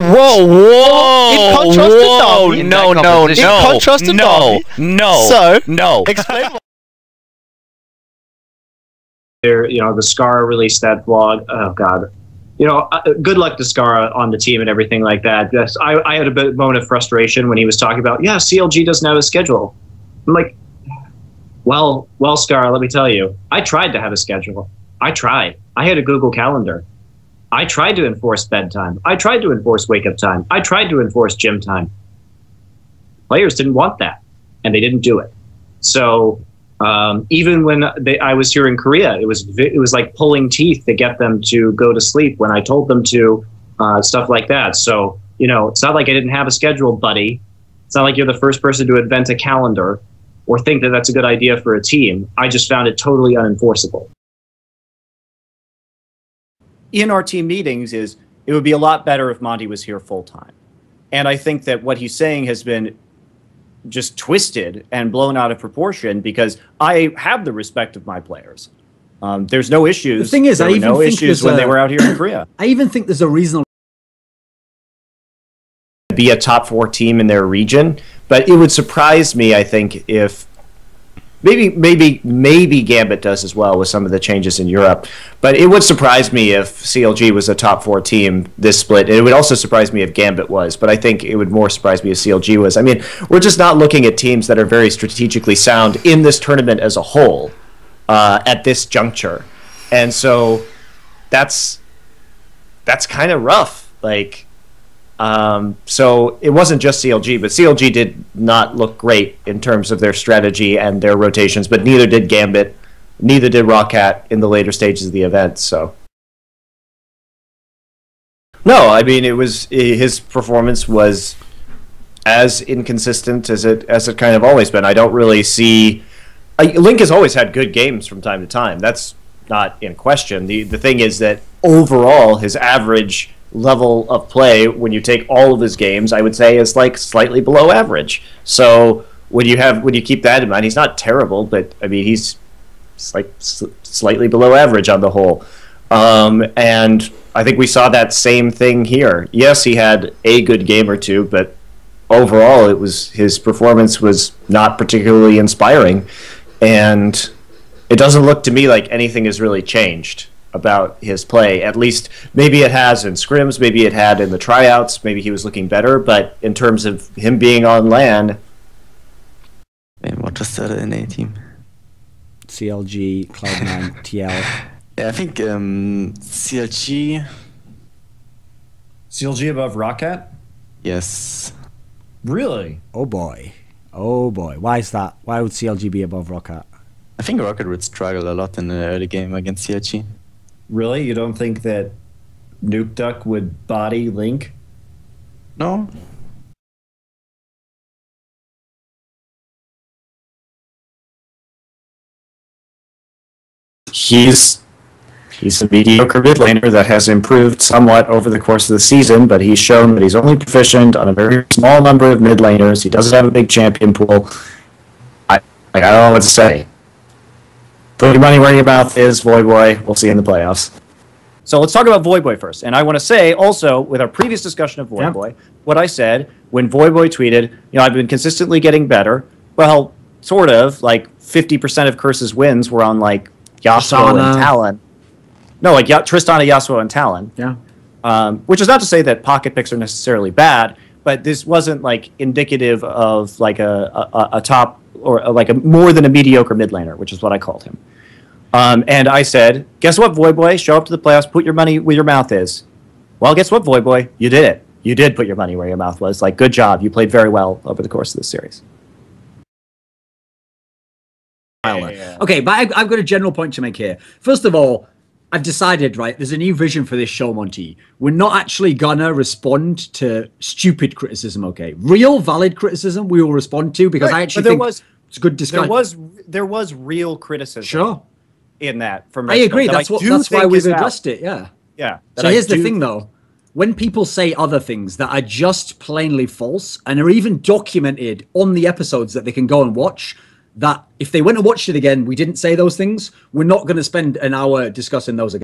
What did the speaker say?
Whoa, whoa! In contrast to Dobby, no! In contrast to Dobby, No! explain. The Scar released that vlog. Oh God, good luck to Scar on the team and everything like that. Yes, I had a moment of frustration when he was talking about, CLG doesn't have a schedule. I'm like, well, Scar, let me tell you, I tried to have a schedule. I tried. I had a Google Calendar. I tried to enforce bedtime. I tried to enforce wake up time. I tried to enforce gym time. Players didn't want that, and they didn't do it. So even when I was here in Korea, it was like pulling teeth to get them to go to sleep when I told them to, stuff like that. So it's not like I didn't have a schedule, buddy. It's not like you're the first person to invent a calendar or think that that's a good idea for a team. I just found it totally unenforceable. In our team meetings it would be a lot better if Monty was here full time. And I think that what he's saying has been just twisted and blown out of proportion because I have the respect of my players. There's no issues. The thing is, there were no issues when they were out here in Korea. I even think there's a reasonable be a top 4 team in their region, but it would surprise me, I think, if maybe Gambit does as well with some of the changes in Europe, but it would surprise me if CLG was a top 4 team this split. It would also surprise me if Gambit was, but I think it would more surprise me if CLG was. I mean, we're just not looking at teams that are very strategically sound in this tournament as a whole at this juncture, and so that's kind of rough. Like. So it wasn't just CLG, but CLG did not look great in terms of their strategy and their rotations, but neither did Gambit, neither did Rockcat in the later stages of the event. So no, I mean his performance was as inconsistent as it kind of always been. I don't really see Link has always had good games from time to time. That's not in question. The thing is that overall his average level of play, when you take all of his games, I would say is like slightly below average. So when you keep that in mind, he's not terrible, but I mean he's like slightly below average on the whole. And I think we saw that same thing here. Yes, he had a good game or two, but overall his performance was not particularly inspiring, and it doesn't look to me like anything has really changed about his play. At least maybe it has in scrims, maybe it had in the tryouts, maybe he was looking better, but in terms of him being on LAN. And what was the other NA team? CLG, Cloud9, TL. Yeah, I think CLG. CLG above Rockcat? Yes. Really? Oh boy. Oh boy. Why is that? Why would CLG be above Rockcat? I think Rocket would struggle a lot in the early game against CLG. Really? You don't think that Nuke Duck would body Link? No. He's a mediocre mid laner that has improved somewhat over the course of the season, but he's shown that he's only proficient on a very small number of mid laners. He doesn't have a big champion pool. I don't know what to say. Put your money where your mouth is, Voyboy. We'll see you in the playoffs. So let's talk about Voyboy first. And I want to say also, with our previous discussion of Voyboy, what I said when Voyboy tweeted, I've been consistently getting better. Well, sort of. Like 50% of Curse's wins were on like Yasuo and Talon. No, like Tristana, Yasuo, and Talon. Yeah. Which is not to say that pocket picks are necessarily bad, but this wasn't like indicative of like a top or like a more than a mediocre mid laner, which is what I called him. And I said, guess what, Voyboy? Show up to the playoffs, put your money where your mouth is. Well, guess what, Voyboy? You did it. You did put your money where your mouth was. Like, good job. You played very well over the course of this series. Okay, but I've got a general point to make here. First of all, I've decided, right, there's a new vision for this show, Monty. We're not actually gonna respond to stupid criticism, okay? Real, valid criticism we will respond to, because I actually think it's a good discussion. There was real criticism. Sure. In that from I agree. That's why we've addressed it. Yeah. Yeah. So here's the thing, though. When people say other things that are just plainly false and are even documented on the episodes that they can go and watch, that if they went and watched it again, we didn't say those things, we're not going to spend an hour discussing those again.